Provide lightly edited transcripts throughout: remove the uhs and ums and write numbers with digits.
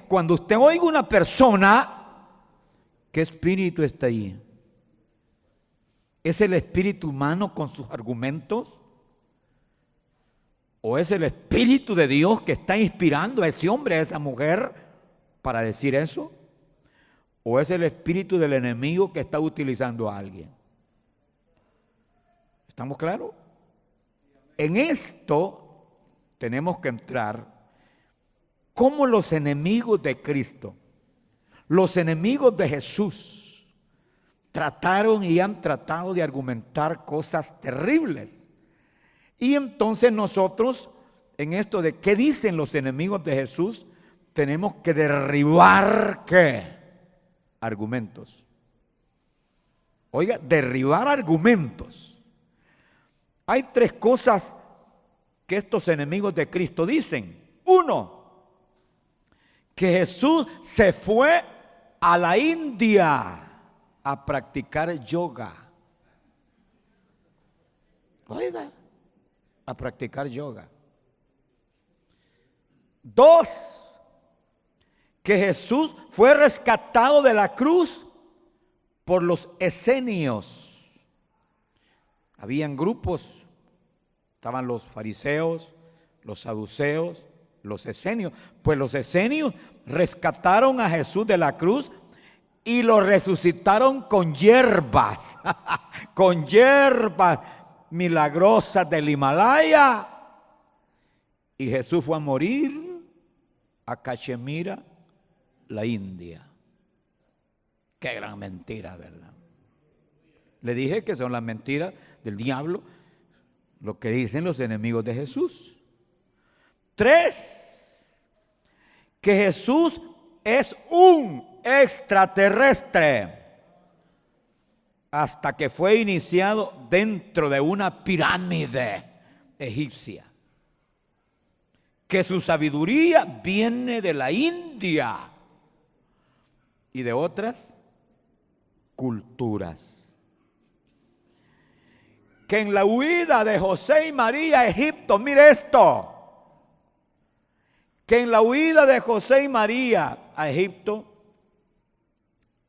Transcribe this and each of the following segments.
cuando usted oiga una persona, ¿qué espíritu está ahí? ¿Es el espíritu humano con sus argumentos? ¿O es el Espíritu de Dios que está inspirando a ese hombre, a esa mujer, para decir eso? ¿O es el espíritu del enemigo que está utilizando a alguien? ¿Estamos claros? En esto tenemos que entrar como los enemigos de Cristo, los enemigos de Jesús, trataron y han tratado de argumentar cosas terribles. Y entonces nosotros, en esto de qué dicen los enemigos de Jesús, tenemos que derribar ¿qué? Argumentos. Oiga, derribar argumentos. Hay tres cosas que estos enemigos de Cristo dicen. Uno, que Jesús se fue a la India a practicar yoga. Oiga, a practicar yoga. Dos, que Jesús fue rescatado de la cruz por los esenios. Habían grupos, estaban los fariseos, los saduceos, los esenios. Pues los esenios rescataron a Jesús de la cruz y lo resucitaron con hierbas, con hierbas milagrosas del Himalaya. Y Jesús fue a morir a Cachemira, la India. Qué gran mentira, ¿verdad? Le dije que son las mentiras del diablo, lo que dicen los enemigos de Jesús. Tres, que Jesús es un extraterrestre hasta que fue iniciado dentro de una pirámide egipcia. Que su sabiduría viene de la India y de otras culturas. Que en la huida de José y María a Egipto, mire esto, que en la huida de José y María a Egipto,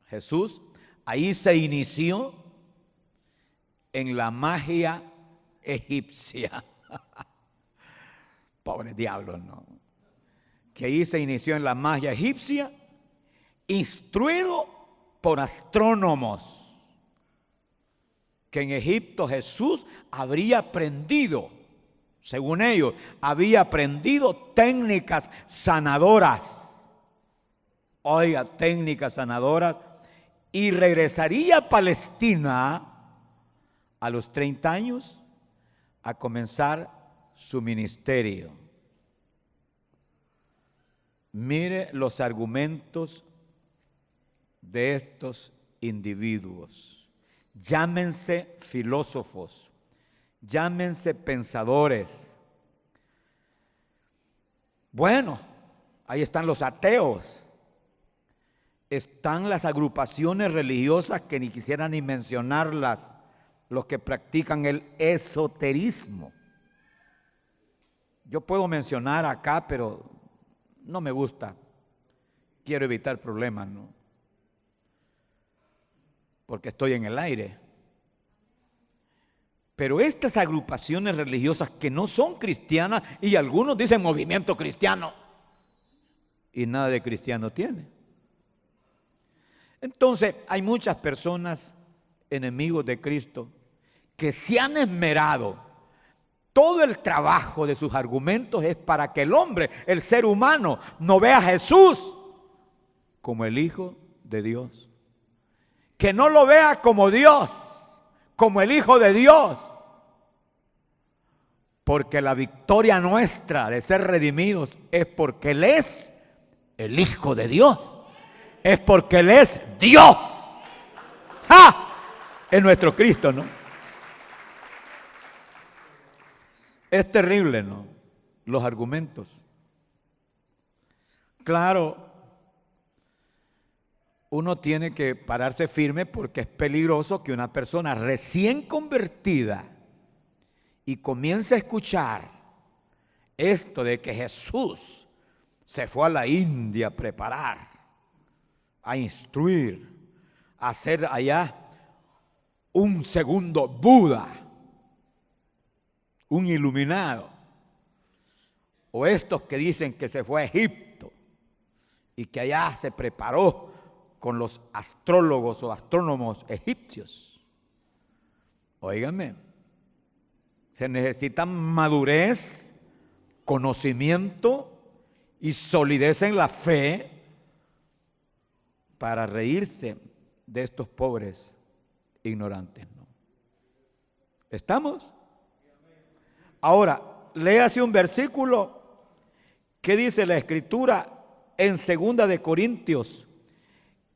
Jesús ahí se inició en la magia egipcia. Pobre diablo, ¿no? Que ahí se inició en la magia egipcia, instruido por astrónomos. Que en Egipto Jesús habría aprendido, según ellos, había aprendido técnicas sanadoras. Oiga, técnicas sanadoras. Y regresaría a Palestina a los 30 años a comenzar su ministerio. Mire los argumentos de estos individuos. Llámense filósofos, llámense pensadores. Bueno, ahí están los ateos, están las agrupaciones religiosas que ni quisiera ni mencionarlas, los que practican el esoterismo. Yo puedo mencionar acá, pero no me gusta, quiero evitar problemas, ¿no? Porque estoy en el aire. Pero estas agrupaciones religiosas que no son cristianas, y algunos dicen movimiento cristiano, y nada de cristiano tiene. Entonces hay muchas personas, enemigos de Cristo, que se han esmerado. Todo el trabajo de sus argumentos es para que el hombre, el ser humano, no vea a Jesús como el Hijo de Dios. Que no lo vea como Dios, como el Hijo de Dios. Porque la victoria nuestra de ser redimidos es porque Él es el Hijo de Dios. Es porque Él es Dios. ¡Ja! Es nuestro Cristo, ¿no? Es terrible, ¿no? Los argumentos. Claro, uno tiene que pararse firme porque es peligroso que una persona recién convertida y comience a escuchar esto de que Jesús se fue a la India a preparar, a instruir, a hacer allá un segundo Buda, un iluminado. O estos que dicen que se fue a Egipto y que allá se preparó con los astrólogos o astrónomos egipcios. Óiganme, se necesita madurez, conocimiento y solidez en la fe para reírse de estos pobres ignorantes, ¿no? ¿Estamos? Ahora, léase un versículo que dice la Escritura en 2 de Corintios.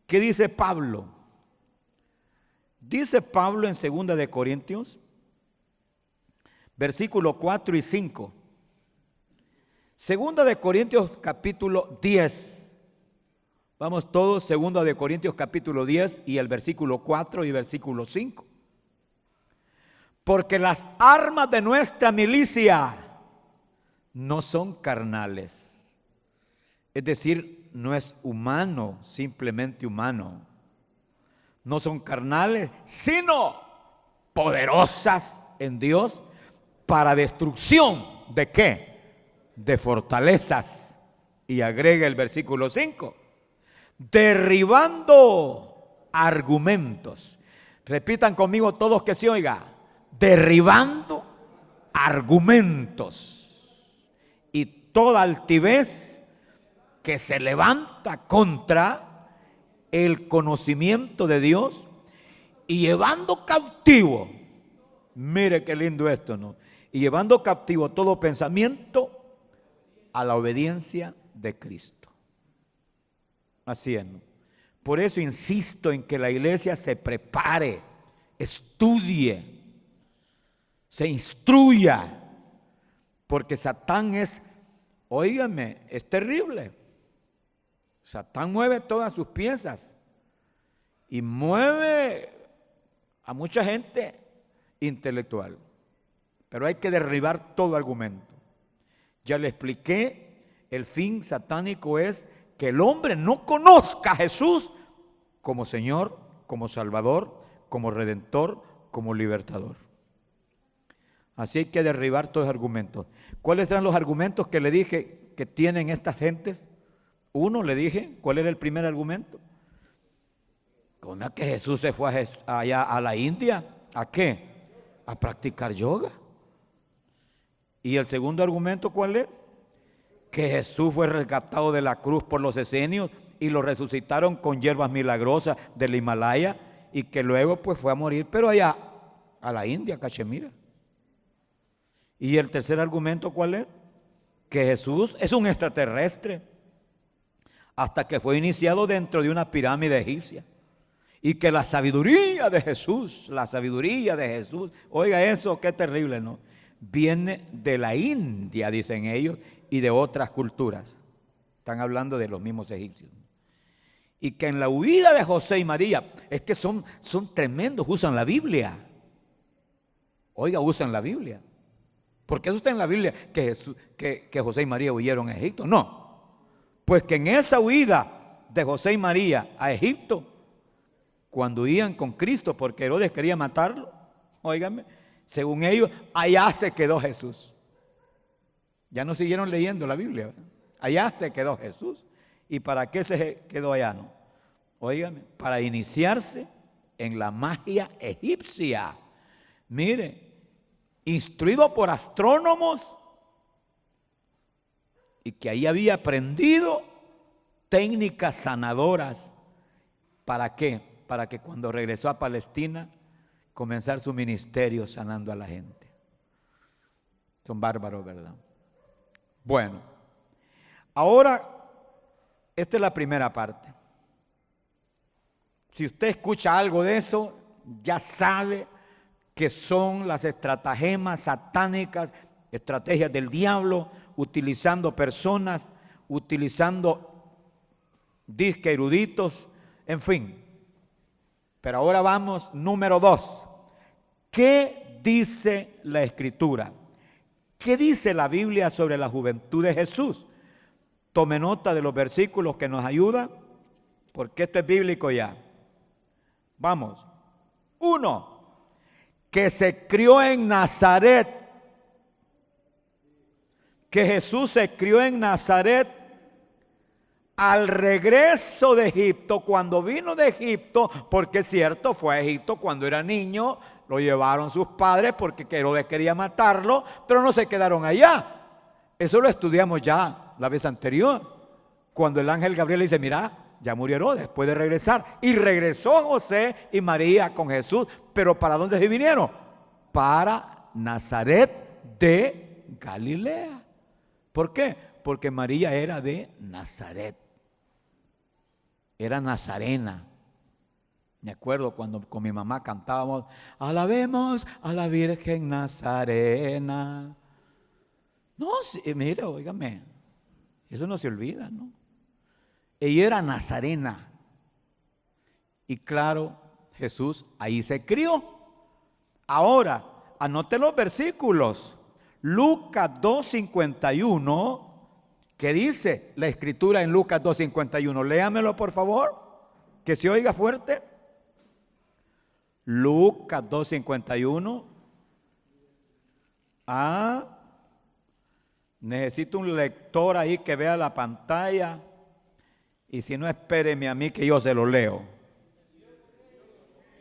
¿Qué dice Pablo? Dice Pablo en 2 de Corintios, versículos 4 y 5. 2 de Corintios capítulo 10. Vamos todos, 2 de Corintios capítulo 10 y el versículo 4 y versículo 5. Porque las armas de nuestra milicia no son carnales. Es decir, no es humano, simplemente humano. No son carnales, sino poderosas en Dios para destrucción. ¿De qué? De fortalezas. Y agrega el versículo 5. Derribando argumentos. Repitan conmigo todos que se oiga. Derribando argumentos. Y toda altivez que se levanta contra el conocimiento de Dios y llevando cautivo, mire qué lindo esto, ¿no? Y llevando cautivo todo pensamiento a la obediencia de Cristo. Así es, ¿no? Por eso insisto en que la iglesia se prepare, estudie, se instruya, porque Satán es, óigame, es terrible. Satán mueve todas sus piezas y mueve a mucha gente intelectual, pero hay que derribar todo argumento. Ya le expliqué, el fin satánico es que el hombre no conozca a Jesús como Señor, como Salvador, como Redentor, como Libertador. Así hay que derribar todos los argumentos. ¿Cuáles eran los argumentos que le dije que tienen estas gentes? Uno, le dije, ¿cuál era el primer argumento? ¿Cómo es que Jesús se fue allá a la India? ¿A qué? A practicar yoga. ¿Y el segundo argumento cuál es? Que Jesús fue rescatado de la cruz por los esenios y lo resucitaron con hierbas milagrosas del Himalaya y que luego pues fue a morir, pero allá a la India, Cachemira. ¿Y el tercer argumento cuál es? Que Jesús es un extraterrestre hasta que fue iniciado dentro de una pirámide egipcia. Y que la sabiduría de Jesús, oiga eso, qué terrible, ¿no? Viene de la India, dicen ellos, y de otras culturas. Están hablando de los mismos egipcios. Y que en la huida de José y María, es que son tremendos, usan la Biblia. Oiga, usan la Biblia. Porque eso está en la Biblia, que José y María huyeron a Egipto. No. Pues que en esa huida de José y María a Egipto, cuando iban con Cristo, porque Herodes quería matarlo, óigame, según ellos, allá se quedó Jesús. Ya no siguieron leyendo la Biblia, ¿verdad? Allá se quedó Jesús. ¿Y para qué se quedó allá, no? Óigame, para iniciarse en la magia egipcia. Mire, instruido por astrónomos y que ahí había aprendido técnicas sanadoras. ¿Para qué? Para que cuando regresó a Palestina comenzar su ministerio sanando a la gente. Son bárbaros, ¿verdad? Bueno, ahora esta es la primera parte. Si usted escucha algo de eso, ya sabe que son las estratagemas satánicas, estrategias del diablo, utilizando personas, utilizando disque eruditos, en fin. Pero ahora vamos, número 2. ¿Qué dice la Escritura? ¿Qué dice la Biblia sobre la juventud de Jesús? Tome nota de los versículos que nos ayudan, porque esto es bíblico ya. Vamos. 1. Que se crió en Nazaret. Que Jesús se crió en Nazaret al regreso de Egipto, cuando vino de Egipto, porque es cierto, fue a Egipto cuando era niño, lo llevaron sus padres porque Herodes quería matarlo, pero no se quedaron allá. Eso lo estudiamos ya la vez anterior, cuando el ángel Gabriel le dice, mira, ya murió Herodes, puede regresar. Y regresó José y María con Jesús, pero ¿para dónde se vinieron? Para Nazaret de Galilea. ¿Por qué? Porque María era de Nazaret. Era nazarena. Me acuerdo cuando con mi mamá cantábamos, alabemos a la Virgen Nazarena. No, mire, óigame, eso no se olvida, ¿no? Ella era nazarena. Y claro, Jesús ahí se crió. Ahora, anote los versículos. Lucas 2:51, ¿qué dice la escritura en Lucas 2:51? Léamelo por favor, que se oiga fuerte. Lucas 2:51. Necesito un lector ahí que vea la pantalla. Y si no, espéreme a mí que yo se lo leo.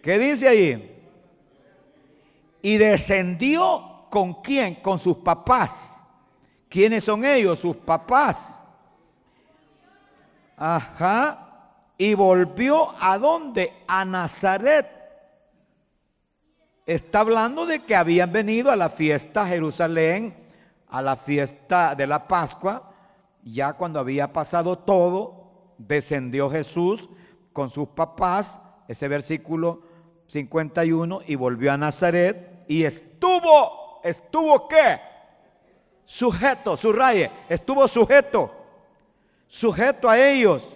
¿Qué dice ahí? Y descendió, ¿con quién? Con sus papás. ¿Quiénes son ellos? Sus papás. Y volvió ¿a dónde? A Nazaret. Está hablando de que habían venido a la fiesta a Jerusalén, a la fiesta de la Pascua. Ya cuando había pasado todo, descendió Jesús con sus papás, ese versículo 51, y volvió a Nazaret y estuvo ¿qué? Sujeto, subraye, estuvo sujeto a ellos.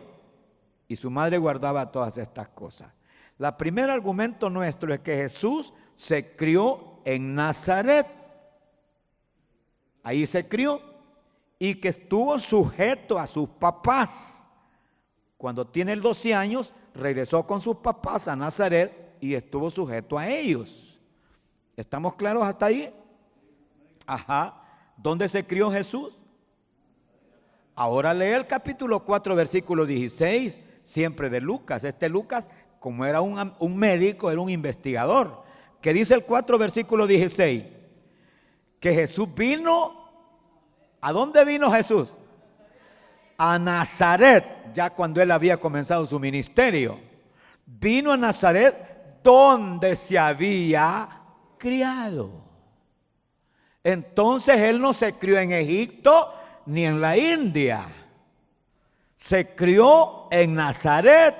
Y su madre guardaba todas estas cosas. El primer argumento nuestro es que Jesús se crió en Nazaret. Ahí se crió y que estuvo sujeto a sus papás. Cuando tiene 12 años, regresó con sus papás a Nazaret y estuvo sujeto a ellos. ¿Estamos claros hasta ahí? ¿Dónde se crió Jesús? Ahora lee el capítulo 4, versículo 16, siempre de Lucas. Lucas, como era un médico, era un investigador. ¿Qué dice el 4, versículo 16? Que Jesús vino. ¿A dónde vino Jesús? A Nazaret, ya cuando él había comenzado su ministerio. Vino a Nazaret, donde se había criado. Entonces él no se crió en Egipto ni en la India. Se crió en Nazaret,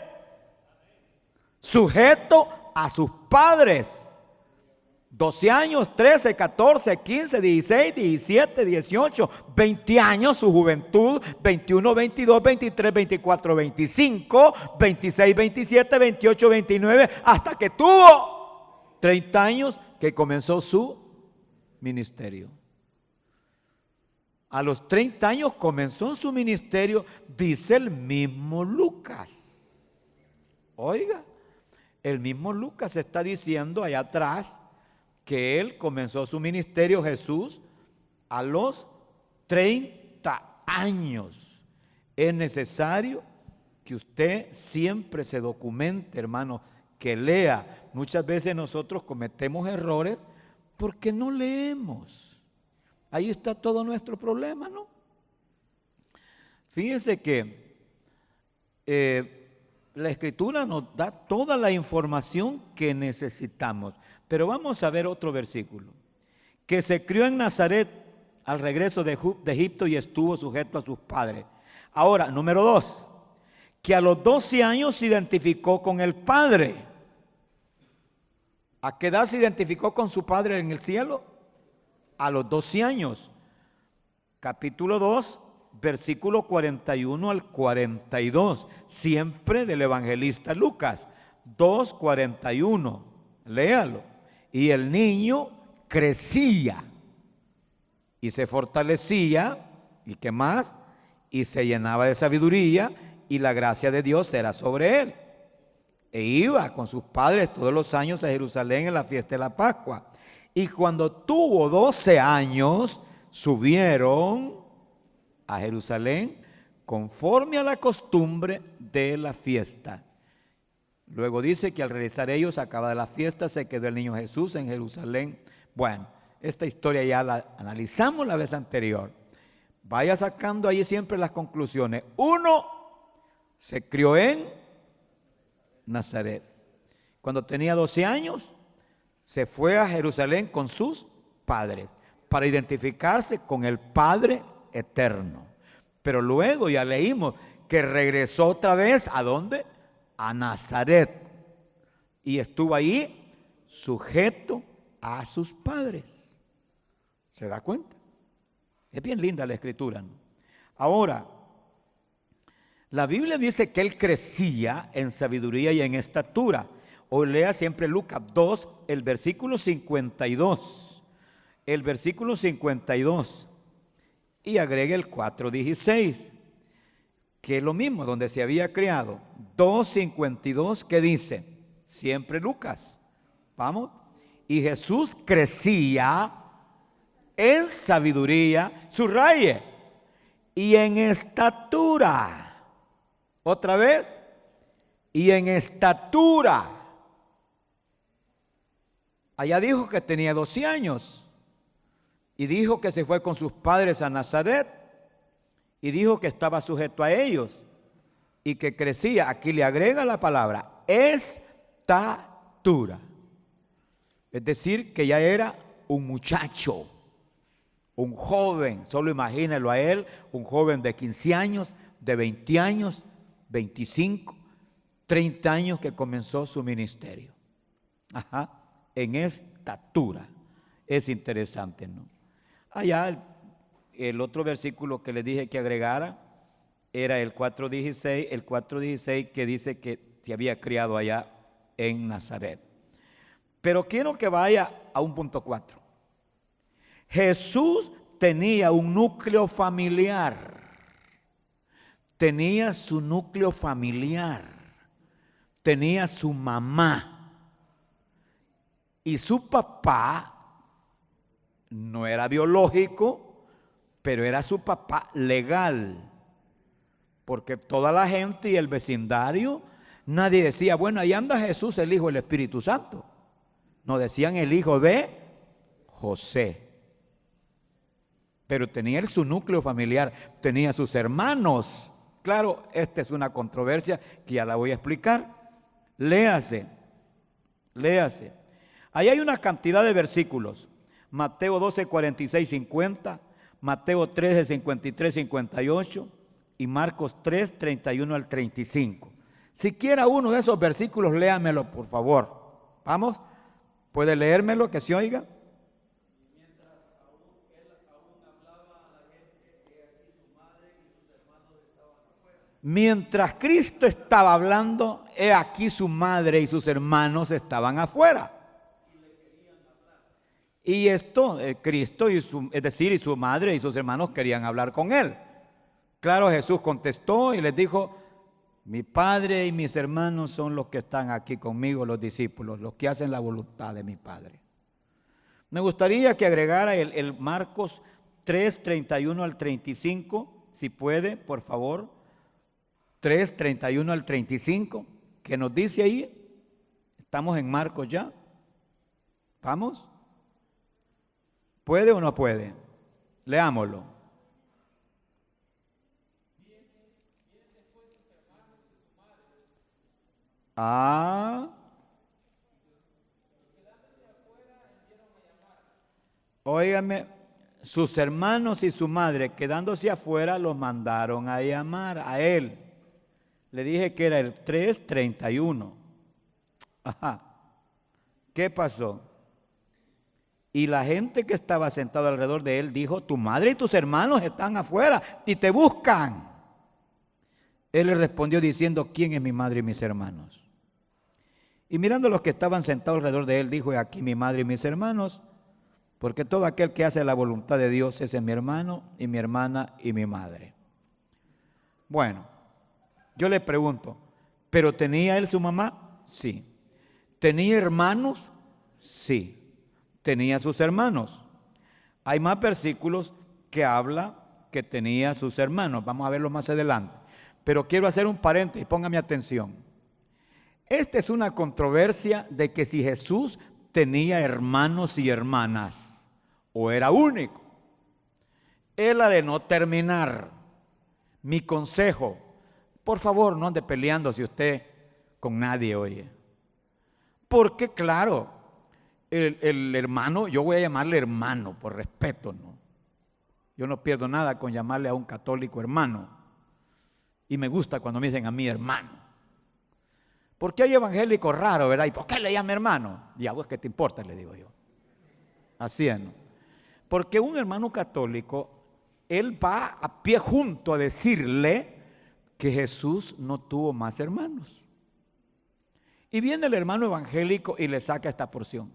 sujeto a sus padres. 12 años, 13, 14, 15, 16, 17, 18, 20 años, su juventud, 21, 22, 23, 24, 25, 26, 27, 28, 29, hasta que tuvo 30 años que comenzó su ministerio. A los 30 años comenzó su ministerio, dice el mismo Lucas. Oiga, el mismo Lucas está diciendo allá atrás que él comenzó su ministerio, Jesús, a los 30 años. Es necesario que usted siempre se documente, hermano, que lea. Muchas veces nosotros cometemos errores porque no leemos. Ahí está todo nuestro problema, ¿no? Fíjense que la Escritura nos da toda la información que necesitamos. Pero vamos a ver otro versículo. Que se crió en Nazaret al regreso de Egipto y estuvo sujeto a sus padres. Ahora, número 2. Que a los 12 años se identificó con el Padre. ¿A qué edad se identificó con su Padre en el cielo? A los 12 años. Capítulo 2, versículo 41 al 42. Siempre del evangelista Lucas. 2:41. Léalo. Y el niño crecía y se fortalecía, ¿y qué más? y se llenaba de sabiduría y la gracia de Dios era sobre él. E iba con sus padres todos los años a Jerusalén en la fiesta de la Pascua. Y cuando tuvo 12 años, subieron a Jerusalén conforme a la costumbre de la fiesta. Luego dice que al regresar ellos, acabada la fiesta, se quedó el niño Jesús en Jerusalén. Bueno, esta historia ya la analizamos la vez anterior. Vaya sacando ahí siempre las conclusiones. Uno, se crió en Nazaret. Cuando tenía 12 años, se fue a Jerusalén con sus padres para identificarse con el Padre eterno. Pero luego ya leímos que regresó otra vez, ¿a dónde? A Nazaret. Y estuvo ahí sujeto a sus padres. ¿Se da cuenta? Es bien linda la escritura, ¿no? Ahora, la Biblia dice que él crecía en sabiduría y en estatura. Hoy lea siempre Lucas 2, el versículo 52. El versículo 52. Y agregue el 4:16, que es lo mismo, donde se había criado. 2:52, que dice, siempre Lucas. Vamos. Y Jesús crecía en sabiduría, subraye, y en estatura. Otra vez, y en estatura. Allá dijo que tenía 12 años. Y dijo que se fue con sus padres a Nazaret. Y dijo que estaba sujeto a ellos. Y que crecía. Aquí le agrega la palabra estatura. Es decir, que ya era un muchacho. Un joven. Solo imagínelo a él. Un joven de 15 años, de 20 años, 25, 30 años que comenzó su ministerio. Ajá, en estatura. Es interesante, ¿no? Allá el otro versículo que le dije que agregara era el 4:16, que dice que se había criado allá en Nazaret. Pero quiero que vaya a un punto 4. Jesús tenía un núcleo familiar. Tenía su núcleo familiar, tenía su mamá y su papá no era biológico, pero era su papá legal, porque toda la gente y el vecindario, nadie decía, bueno, ahí anda Jesús, el Hijo del Espíritu Santo. No, decían el hijo de José. Pero tenía él su núcleo familiar, tenía sus hermanos. Claro, esta es una controversia que ya la voy a explicar. Léase. Ahí hay una cantidad de versículos. Mateo 12, 46, 50, Mateo 13, 53, 58 y Marcos 3, 31 al 35. Si quiera uno de esos versículos, léamelo, por favor. Vamos, ¿puede leérmelo, que se oiga? Mientras Cristo estaba hablando, he aquí su madre y sus hermanos estaban afuera. Y esto, Cristo, y su madre y sus hermanos querían hablar con él. Claro, Jesús contestó y les dijo, mi padre y mis hermanos son los que están aquí conmigo, los discípulos, los que hacen la voluntad de mi Padre. Me gustaría que agregara el Marcos 3, 31 al 35, si puede, por favor. 3, 31 al 35, que nos dice ahí, estamos en Marcos ya, ¿vamos? ¿Puede o no puede? Leámoslo. Óigame, sus hermanos y su madre, quedándose afuera, los mandaron a llamar a él. Le dije que era el 3:31. Ajá. ¿Qué pasó? Y la gente que estaba sentada alrededor de él dijo, tu madre y tus hermanos están afuera y te buscan. Él le respondió diciendo, ¿quién es mi madre y mis hermanos? Y mirando a los que estaban sentados alrededor de él, dijo, he aquí mi madre y mis hermanos, porque todo aquel que hace la voluntad de Dios ese es mi hermano y mi hermana y mi madre. Bueno, yo le pregunto, ¿pero tenía él su mamá? Sí. ¿Tenía hermanos? Sí. Tenía sus hermanos. Hay más versículos que habla que tenía sus hermanos. Vamos a verlo más adelante. Pero quiero hacer un paréntesis, póngame atención. Esta es una controversia de que si Jesús tenía hermanos y hermanas o era único. Es la de no terminar. Mi consejo, por favor, no ande peleándose usted con nadie, oye. Porque claro, el hermano, yo voy a llamarle hermano por respeto, ¿no? Yo no pierdo nada con llamarle a un católico hermano. Y me gusta cuando me dicen a mí hermano. Porque hay evangélicos raros, ¿verdad? ¿Y por qué le llama hermano? Ya, vos qué te importa, le digo yo. Así es, ¿no? Porque un hermano católico, él va a pie junto a decirle que Jesús no tuvo más hermanos. Y viene el hermano evangélico y le saca esta porción.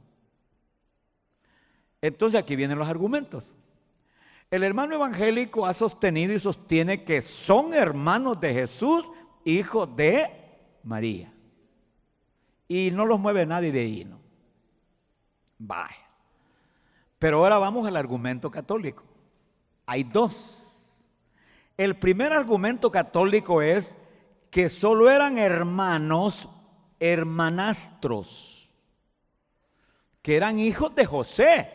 Entonces aquí vienen los argumentos. El hermano evangélico ha sostenido y sostiene que son hermanos de Jesús, hijo de María. Y no los mueve nadie de ahí, ¿no? Vaya. Pero ahora vamos al argumento católico. Hay dos. El primer argumento católico es que solo eran hermanos, hermanastros, que eran hijos de José,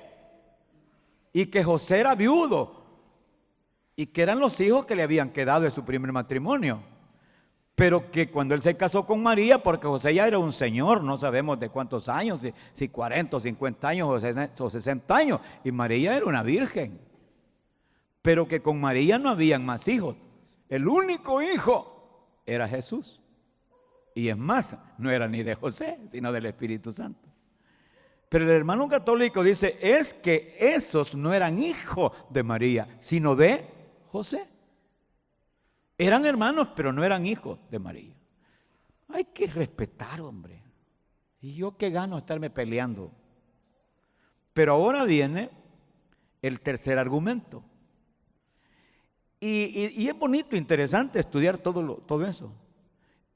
y que José era viudo, y que eran los hijos que le habían quedado de su primer matrimonio. Pero que cuando él se casó con María, porque José ya era un señor, no sabemos de cuántos años, si 40 o 50 años o 60 años, y María era una virgen. Pero que con María no habían más hijos. El único hijo era Jesús. Y es más, no era ni de José, sino del Espíritu Santo. Pero el hermano católico dice, es que esos no eran hijos de María, sino de José. Eran hermanos, pero no eran hijos de María. Hay que respetar, hombre. Y yo qué gano estarme peleando. Pero ahora viene el tercer argumento. Y es bonito, interesante estudiar todo eso.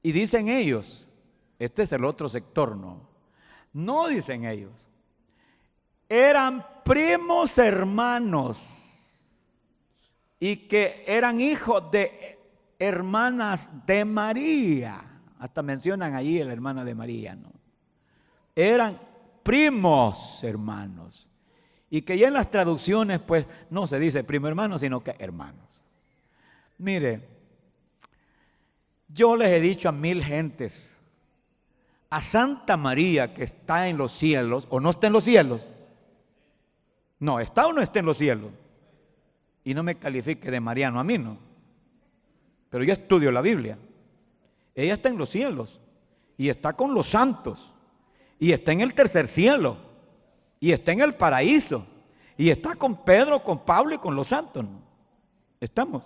Y dicen ellos, este es el otro sector, ¿no? No dicen ellos. Eran primos hermanos y que eran hijos de hermanas de María. Hasta mencionan allí la hermana de María, ¿no? Eran primos hermanos. Y que ya en las traducciones, pues, no se dice primo hermano, sino que hermanos. Mire, yo les he dicho a mil gentes, a Santa María que está en los cielos, o no está en los cielos. No, ¿está o no está en los cielos? Y no me califique de mariano a mí, no. Pero yo estudio la Biblia. Ella está en los cielos y está con los santos y está en el tercer cielo y está en el paraíso y está con Pedro, con Pablo y con los santos, ¿no? ¿Estamos?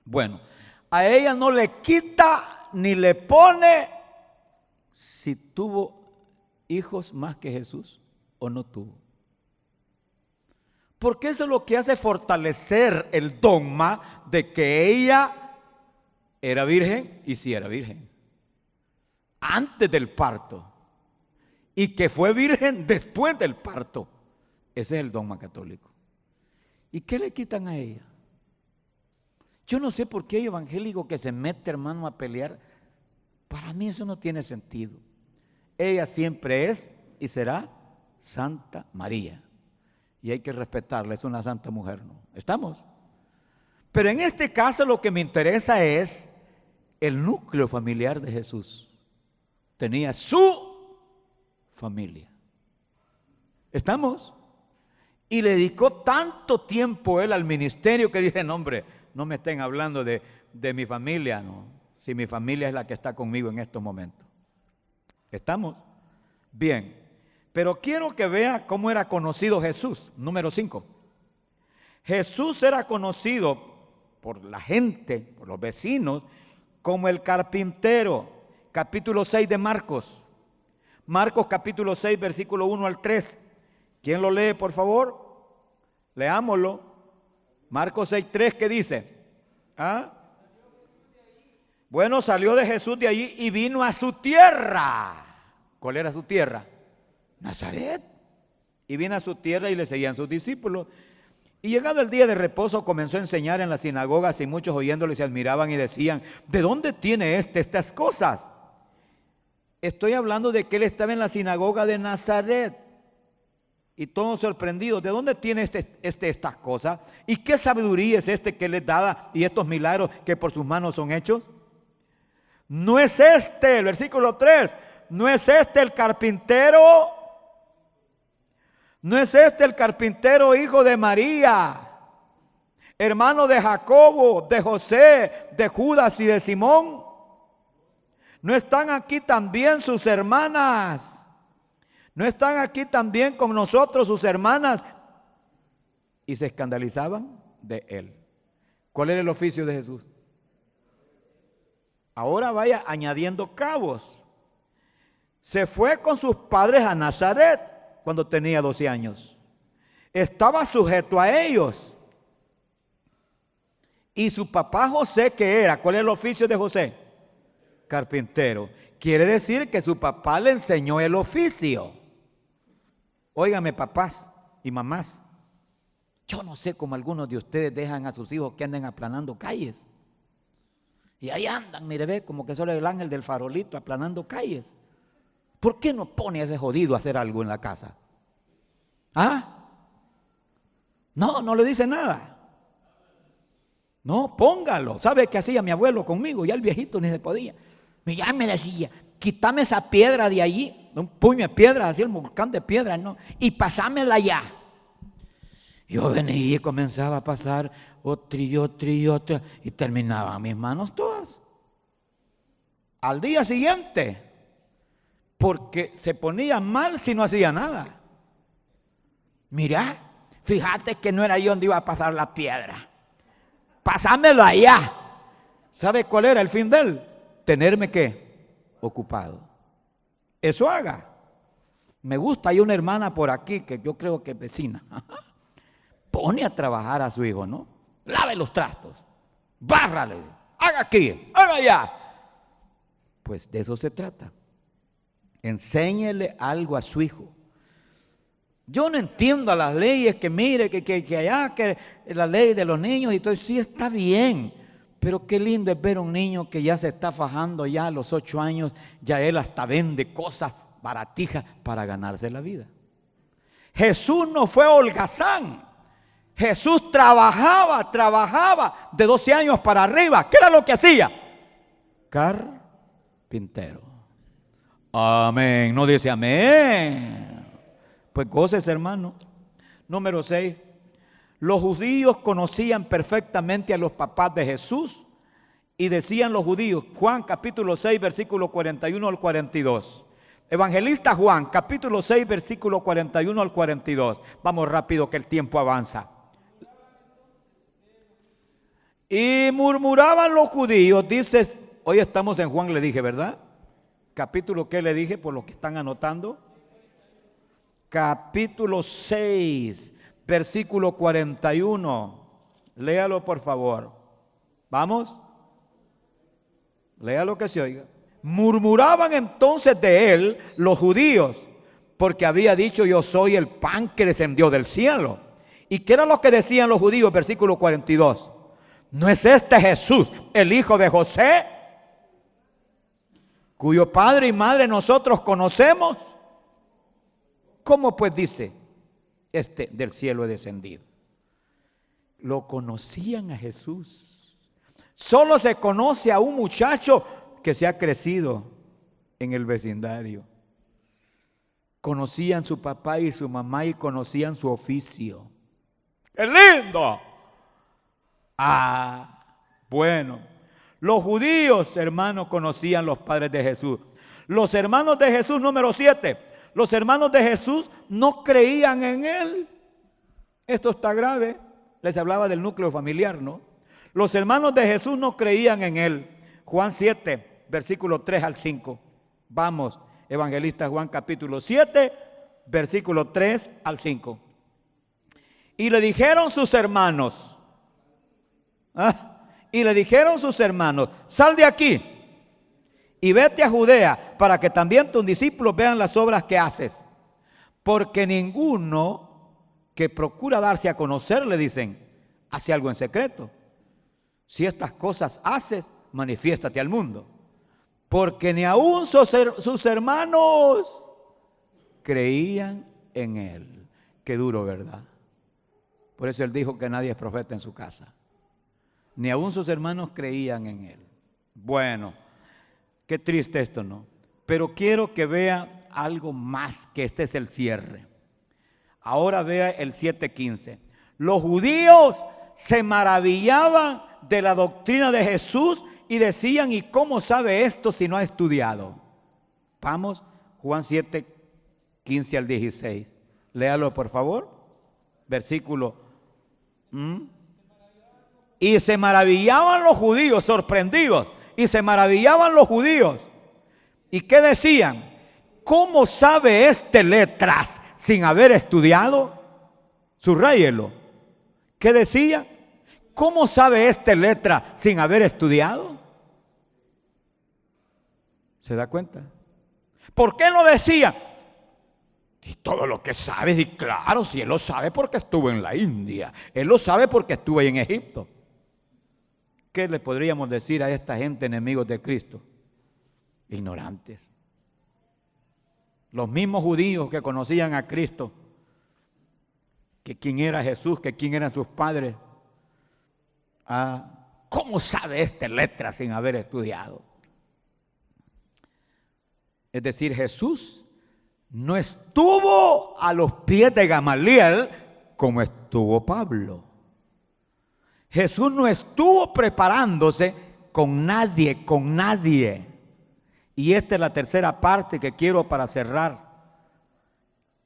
Bueno, a ella no le quita ni le pone si tuvo hijos más que Jesús o no tuvo. Porque eso es lo que hace fortalecer el dogma de que ella era virgen, y sí era virgen, antes del parto, y que fue virgen después del parto. Ese es el dogma católico. ¿Y qué le quitan a ella? Yo no sé por qué hay evangélico que se mete, hermano, a pelear. Para mí eso no tiene sentido. Ella siempre es y será Santa María. Y hay que respetarla, es una santa mujer, ¿no? ¿Estamos? Pero en este caso lo que me interesa es el núcleo familiar de Jesús. Tenía su familia. ¿Estamos? Y le dedicó tanto tiempo él al ministerio que dije, no hombre, no me estén hablando de mi familia, no. Si mi familia es la que está conmigo en estos momentos. ¿Estamos? Bien. Pero quiero que vea cómo era conocido Jesús. Número 5. Jesús era conocido por la gente, por los vecinos, como el carpintero. Capítulo 6 de Marcos. Marcos capítulo 6, versículo 1 al 3. ¿Quién lo lee, por favor? Leámoslo. Marcos 6, 3, ¿qué dice? ¿Ah? Bueno, salió de Jesús de allí y vino a su tierra. ¿Cuál era su tierra? Nazaret. Y vino a su tierra y le seguían sus discípulos. Y llegado el día de reposo comenzó a enseñar en las sinagogas, y muchos oyéndole se admiraban y decían: ¿de dónde tiene estas cosas? Estoy hablando de que él estaba en la sinagoga de Nazaret. Y todos sorprendidos: ¿de dónde tiene estas cosas? ¿Y qué sabiduría es que les da, y estos milagros que por sus manos son hechos? No es el versículo 3, no es el carpintero. ¿No es el carpintero, hijo de María, hermano de Jacobo, de José, de Judas y de Simón? ¿No están aquí también sus hermanas? ¿No están aquí también con nosotros sus hermanas? Y se escandalizaban de él. ¿Cuál era el oficio de Jesús? Ahora vaya añadiendo cabos. Se fue con sus padres a Nazaret cuando tenía 12 años. Estaba sujeto a ellos. Y su papá José, ¿qué era? ¿Cuál era el oficio de José? Carpintero. Quiere decir que su papá le enseñó el oficio. Óigame, papás y mamás, yo no sé cómo algunos de ustedes dejan a sus hijos que anden aplanando calles. Y ahí andan, mire, ve, como que solo el ángel del farolito aplanando calles. ¿Por qué no pone a ese jodido a hacer algo en la casa? ¿Ah? No le dice nada. No, póngalo. ¿Sabe qué hacía mi abuelo conmigo? Ya el viejito ni se podía. Ya me decía: quítame esa piedra de allí, un puño de piedra, así el volcán de piedra, ¿no? Y pasámela ya. Yo venía y comenzaba a pasar otra y otra, y terminaban mis manos todas. Al día siguiente, porque se ponía mal si no hacía nada. Mira, fíjate que no era yo donde iba a pasar la piedra. Pásamelo allá. ¿Sabe cuál era el fin de él? Tenerme ¿qué? Ocupado. Eso haga. Me gusta, hay una hermana por aquí que yo creo que es vecina. Pone a trabajar a su hijo, ¿no? Lave los trastos, bárrale, haga aquí, haga allá. Pues de eso se trata. Enséñele algo a su hijo. Yo no entiendo las leyes que mire, que allá, que la ley de los niños y todo, sí está bien. Pero qué lindo es ver un niño que ya se está fajando ya a los 8 años, ya él hasta vende cosas baratijas para ganarse la vida. Jesús no fue holgazán. Jesús trabajaba de 12 años para arriba. ¿Qué era lo que hacía? Carpintero. Amén. No dice amén. Pues goces, hermano. Número 6. Los judíos conocían perfectamente a los papás de Jesús y decían los judíos, Juan capítulo 6, versículo 41 al 42. Evangelista Juan, capítulo 6, versículo 41 al 42. Vamos rápido que el tiempo avanza. Y murmuraban los judíos, dices, hoy estamos en Juan, le dije, ¿verdad? Capítulo, ¿qué le dije? Por los que están anotando. Capítulo 6, versículo 41. Léalo, por favor. ¿Vamos? Léalo que se oiga. Murmuraban entonces de él los judíos, porque había dicho: yo soy el pan que descendió del cielo. ¿Y qué era lo que decían los judíos? Versículo 42. ¿No es este Jesús, el hijo de José, cuyo padre y madre nosotros conocemos? ¿Cómo pues dice, del cielo he descendido? Lo conocían a Jesús. Solo se conoce a un muchacho que se ha crecido en el vecindario. Conocían su papá y su mamá y conocían su oficio. ¡Qué lindo! Bueno, los judíos, hermanos, conocían los padres de Jesús. Los hermanos de Jesús, número 7, los hermanos de Jesús no creían en él. Esto está grave. Les hablaba del núcleo familiar, ¿no? Los hermanos de Jesús no creían en él. Juan 7, versículo 3 al 5. Vamos, evangelista Juan capítulo 7, versículo 3 al 5. Y le dijeron sus hermanos, Y le dijeron sus hermanos: sal de aquí y vete a Judea, para que también tus discípulos vean las obras que haces. Porque ninguno que procura darse a conocer, le dicen, hace algo en secreto. Si estas cosas haces, manifiéstate al mundo. Porque ni aun sus hermanos creían en él. Qué duro, ¿verdad? Por eso él dijo que nadie es profeta en su casa. Ni aun sus hermanos creían en él. Bueno, qué triste esto, ¿no? Pero quiero que vea algo más, que este es el cierre. Ahora vea el 7:15. Los judíos se maravillaban de la doctrina de Jesús y decían: ¿y cómo sabe esto si no ha estudiado? Vamos, Juan 7:15 al 16. Léalo, por favor. Versículo. Y se maravillaban los judíos, sorprendidos. Y se maravillaban los judíos. ¿Y qué decían? ¿Cómo sabe este letras sin haber estudiado? Subrayelo. ¿Qué decía? ¿Cómo sabe este letra sin haber estudiado? ¿Se da cuenta? ¿Por qué lo decía? Y todo lo que sabes, y claro, si él lo sabe porque estuvo en la India, él lo sabe porque estuvo ahí en Egipto. ¿Qué le podríamos decir a esta gente enemigos de Cristo? Ignorantes. Los mismos judíos que conocían a Cristo, que quién era Jesús, que quién eran sus padres. ¿Cómo sabe esta letra sin haber estudiado? Es decir, Jesús no estuvo a los pies de Gamaliel como estuvo Pablo. Jesús no estuvo preparándose con nadie. Y esta es la tercera parte que quiero para cerrar.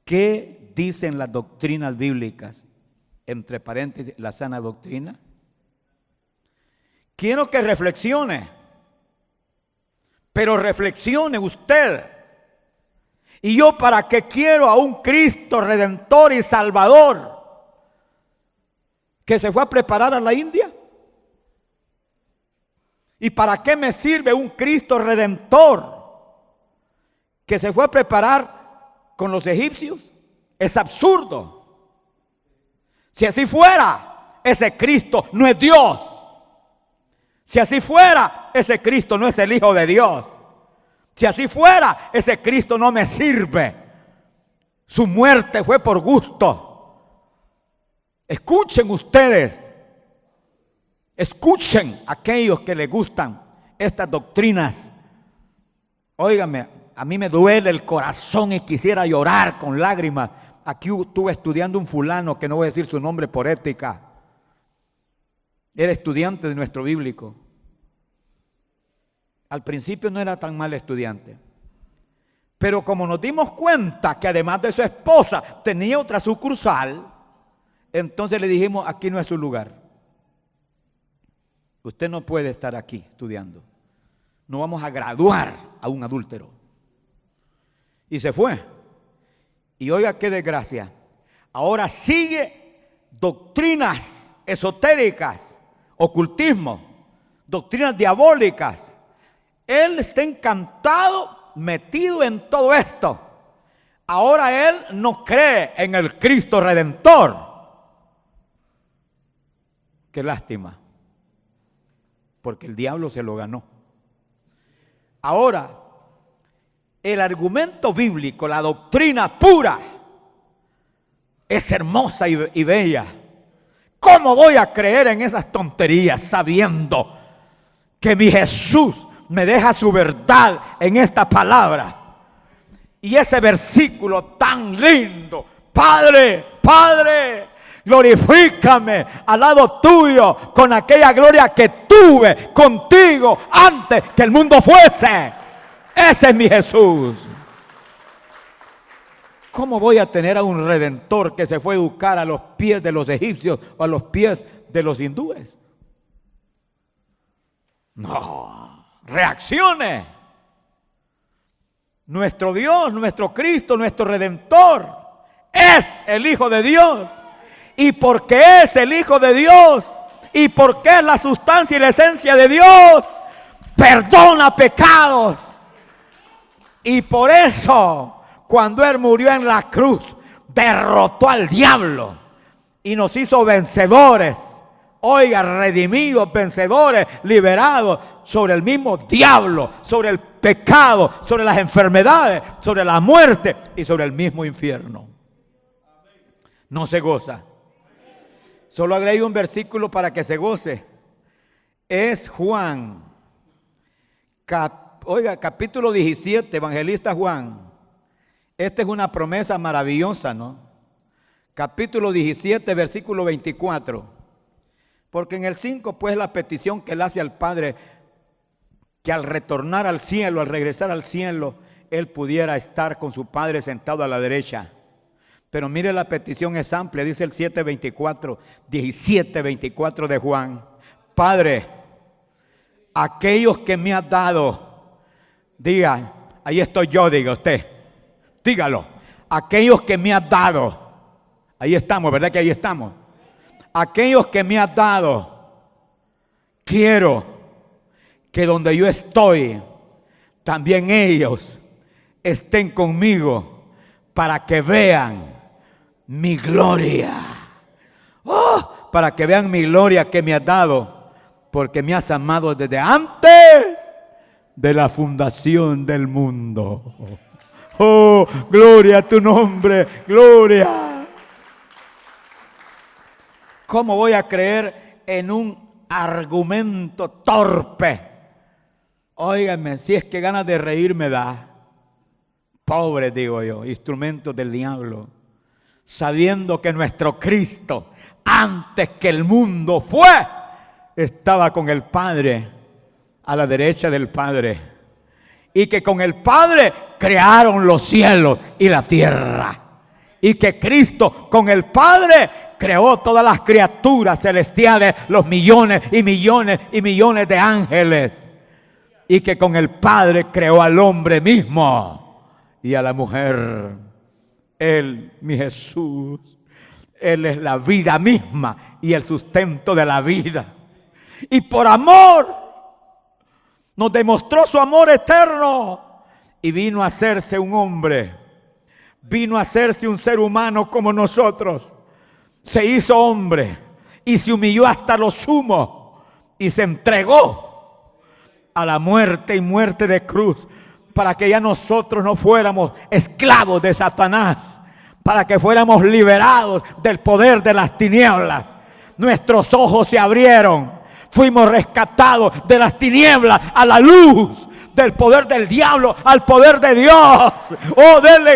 ¿Qué dicen las doctrinas bíblicas? Entre paréntesis, la sana doctrina. Quiero que reflexione, pero reflexione usted. ¿Y yo para qué quiero a un Cristo Redentor y Salvador que se fue a preparar a la India? ¿Y para qué me sirve un Cristo Redentor que se fue a preparar con los egipcios? Es absurdo. Si así fuera, ese Cristo no es Dios. Si así fuera, ese Cristo no es el Hijo de Dios. Si así fuera, ese Cristo no me sirve. Su muerte fue por gusto. Escuchen ustedes. Escuchen aquellos que les gustan estas doctrinas. Óigame, a mí me duele el corazón y quisiera llorar con lágrimas. Aquí estuve estudiando un fulano, que no voy a decir su nombre por ética. Era estudiante de nuestro bíblico. Al principio no era tan mal estudiante. Pero como nos dimos cuenta que además de su esposa tenía otra sucursal, entonces le dijimos: aquí no es su lugar. Usted no puede estar aquí estudiando. No vamos a graduar a un adúltero. Y se fue. Y oiga qué desgracia. Ahora sigue doctrinas esotéricas, ocultismo, doctrinas diabólicas. Él está encantado, metido en todo esto. Ahora él no cree en el Cristo Redentor. Qué lástima. Porque el diablo se lo ganó. Ahora, el argumento bíblico, la doctrina pura, es hermosa y bella. ¿Cómo voy a creer en esas tonterías sabiendo que mi Jesús me deja su verdad en esta palabra? Y ese versículo tan lindo: Padre, Padre, glorifícame al lado tuyo con aquella gloria que tuve contigo antes que el mundo fuese. Ese es mi Jesús. ¿Cómo voy a tener a un redentor que se fue a educar a los pies de los egipcios o a los pies de los hindúes? No, reaccione. Nuestro Dios, nuestro Cristo, nuestro Redentor es el Hijo de Dios. Y porque es el Hijo de Dios, ¿Y por qué es la sustancia y la esencia de Dios? Perdona pecados. Y por eso, cuando Él murió en la cruz, derrotó al diablo y nos hizo vencedores. Oiga, redimidos, vencedores, liberados sobre el mismo diablo, sobre el pecado, sobre las enfermedades, sobre la muerte y sobre el mismo infierno. No se goza. Solo agregué un versículo para que se goce. Es Juan, capítulo 17, evangelista Juan. Esta es una promesa maravillosa, ¿no? Capítulo 17, versículo 24. Porque en el 5, pues, la petición que él hace al Padre, que al retornar al cielo, al regresar al cielo, él pudiera estar con su Padre sentado a la derecha. Pero mire, la petición es amplia, dice el 17:24 de Juan. Padre, aquellos que me has dado, diga, ahí estoy yo, diga usted, dígalo, aquellos que me has dado, ahí estamos, ¿verdad que ahí estamos? Aquellos que me has dado, quiero que donde yo estoy, también ellos estén conmigo para que vean mi gloria. Oh, para que vean mi gloria que me has dado, porque me has amado desde antes de la fundación del mundo. Oh, gloria a tu nombre, gloria. ¿Cómo voy a creer en un argumento torpe? Óiganme, si es que ganas de reír me da. Pobre, digo yo, instrumentos del diablo. Sabiendo que nuestro Cristo, antes que el mundo fue, estaba con el Padre, a la derecha del Padre. Y que con el Padre crearon los cielos y la tierra. Y que Cristo con el Padre creó todas las criaturas celestiales, los millones y millones y millones de ángeles. Y que con el Padre creó al hombre mismo y a la mujer. Él, mi Jesús, Él es la vida misma y el sustento de la vida. Y por amor nos demostró su amor eterno y vino a hacerse un hombre. Vino a hacerse un ser humano como nosotros. Se hizo hombre y se humilló hasta lo sumo y se entregó a la muerte y muerte de cruz para que ya nosotros no fuéramos esclavos de Satanás, para que fuéramos liberados del poder de las tinieblas. Nuestros ojos se abrieron, fuimos rescatados de las tinieblas a la luz, del poder del diablo al poder de Dios. Oh, denle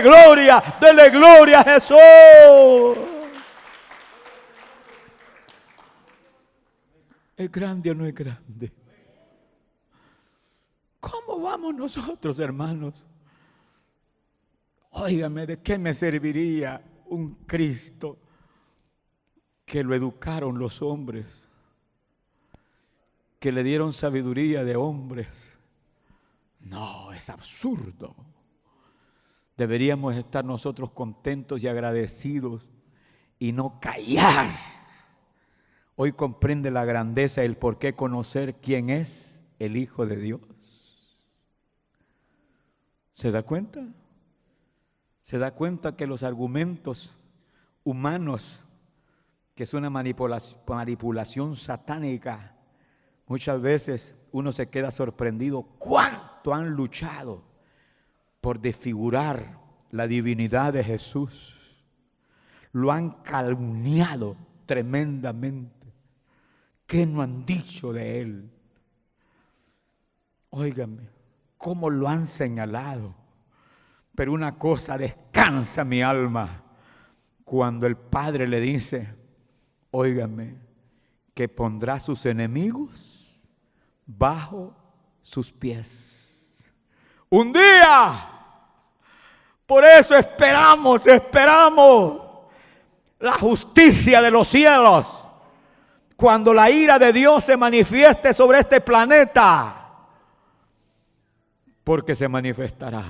gloria a Jesús. ¿Es grande o no es grande? ¿Cómo vamos nosotros, hermanos? Óigame, ¿de qué me serviría un Cristo que lo educaron los hombres, que le dieron sabiduría de hombres? No, es absurdo. Deberíamos estar nosotros contentos y agradecidos y no callar. Hoy comprende la grandeza y el por qué conocer quién es el Hijo de Dios. ¿Se da cuenta? ¿Se da cuenta que los argumentos humanos, que es una manipulación satánica, muchas veces uno se queda sorprendido cuánto han luchado por desfigurar la divinidad de Jesús? Lo han calumniado tremendamente. ¿Qué no han dicho de Él? Óigame, cómo lo han señalado. Pero una cosa descansa mi alma, cuando el Padre le dice, óigame, que pondrá sus enemigos bajo sus pies. Un día, por eso esperamos la justicia de los cielos. Cuando la ira de Dios se manifieste sobre este planeta, porque se manifestará.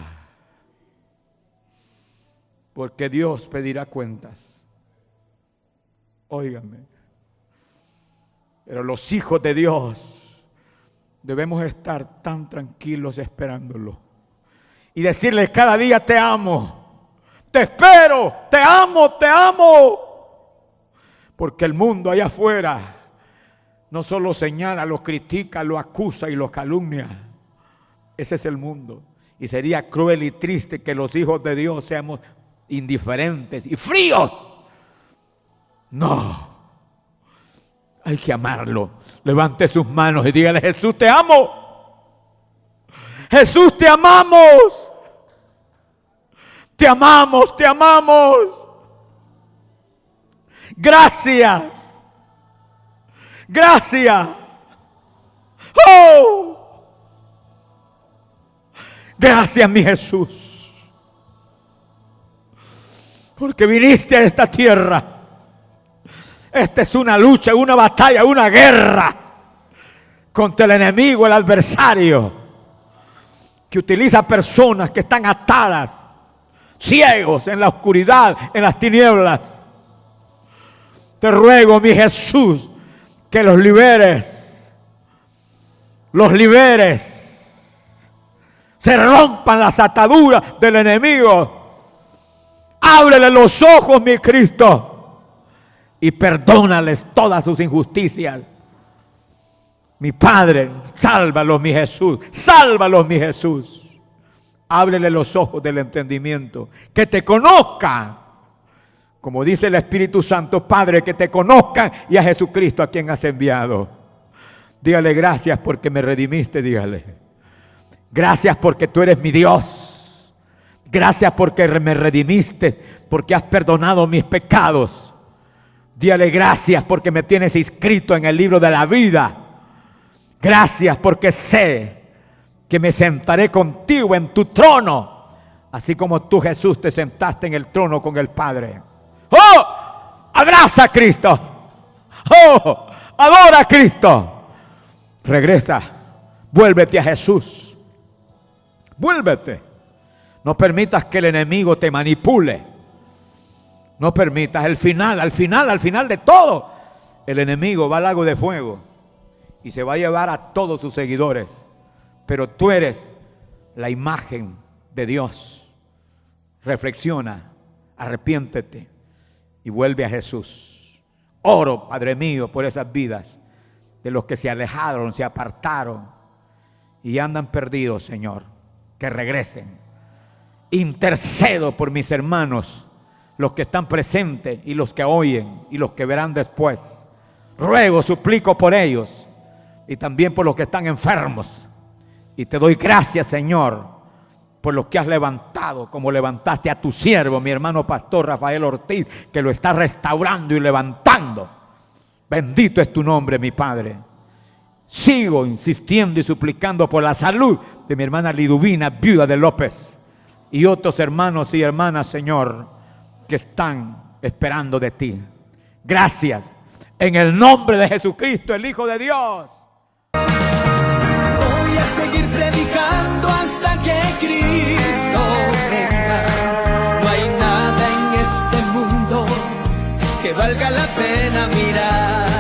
Porque Dios pedirá cuentas. Óigame. Pero los hijos de Dios debemos estar tan tranquilos esperándolo y decirle cada día: te amo, te espero, te amo, te amo. Porque el mundo allá afuera no solo señala, lo critica, lo acusa y lo calumnia. Ese es el mundo. Y sería cruel y triste que los hijos de Dios seamos indiferentes y fríos. No. Hay que amarlo. Levante sus manos y dígale: Jesús, te amo. Jesús, te amamos. Te amamos, te amamos. Gracias. Gracias. Oh. Gracias, mi Jesús. Porque viniste a esta tierra. Esta es una lucha, una batalla, una guerra contra el enemigo, el adversario, que utiliza personas que están atadas, ciegos en la oscuridad, en las tinieblas. Te ruego, mi Jesús, que los liberes, se rompan las ataduras del enemigo. Ábrele los ojos, mi Cristo, y perdónales todas sus injusticias. Mi Padre, sálvalos, mi Jesús, sálvalos, mi Jesús. Ábrele los ojos del entendimiento, que te conozcan, como dice el Espíritu Santo. Padre, que te conozcan, y a Jesucristo a quien has enviado. Dígale: gracias porque me redimiste, dígale. Gracias porque tú eres mi Dios. Gracias porque me redimiste, porque has perdonado mis pecados. Dígale: gracias porque me tienes inscrito en el libro de la vida. Gracias porque sé que me sentaré contigo en tu trono, así como tú, Jesús, te sentaste en el trono con el Padre. ¡Oh! Abraza a Cristo. ¡Oh! Adora a Cristo. Regresa. Vuélvete a Jesús. Vuélvete. No permitas que el enemigo te manipule. No permitas. Al final de todo, el enemigo va al lago de fuego y se va a llevar a todos sus seguidores. Pero tú eres la imagen de Dios. Reflexiona, arrepiéntete y vuelve a Jesús. Oro, Padre mío, por esas vidas de los que se alejaron, se apartaron y andan perdidos, Señor. Que regresen. Intercedo por mis hermanos, los que están presentes y los que oyen y los que verán después. Ruego, suplico por ellos y también por los que están enfermos. Y te doy gracias, Señor, por lo que has levantado, como levantaste a tu siervo, mi hermano pastor Rafael Ortiz, que lo está restaurando y levantando. Bendito es tu nombre, mi Padre. Sigo insistiendo y suplicando por la salud de mi hermana Liduvina, viuda de López, y otros hermanos y hermanas, Señor, que están esperando de ti. Gracias, en el nombre de Jesucristo, el Hijo de Dios. Voy a seguir predicando hasta que Cristo venga. No hay nada en este mundo que valga la pena mirar.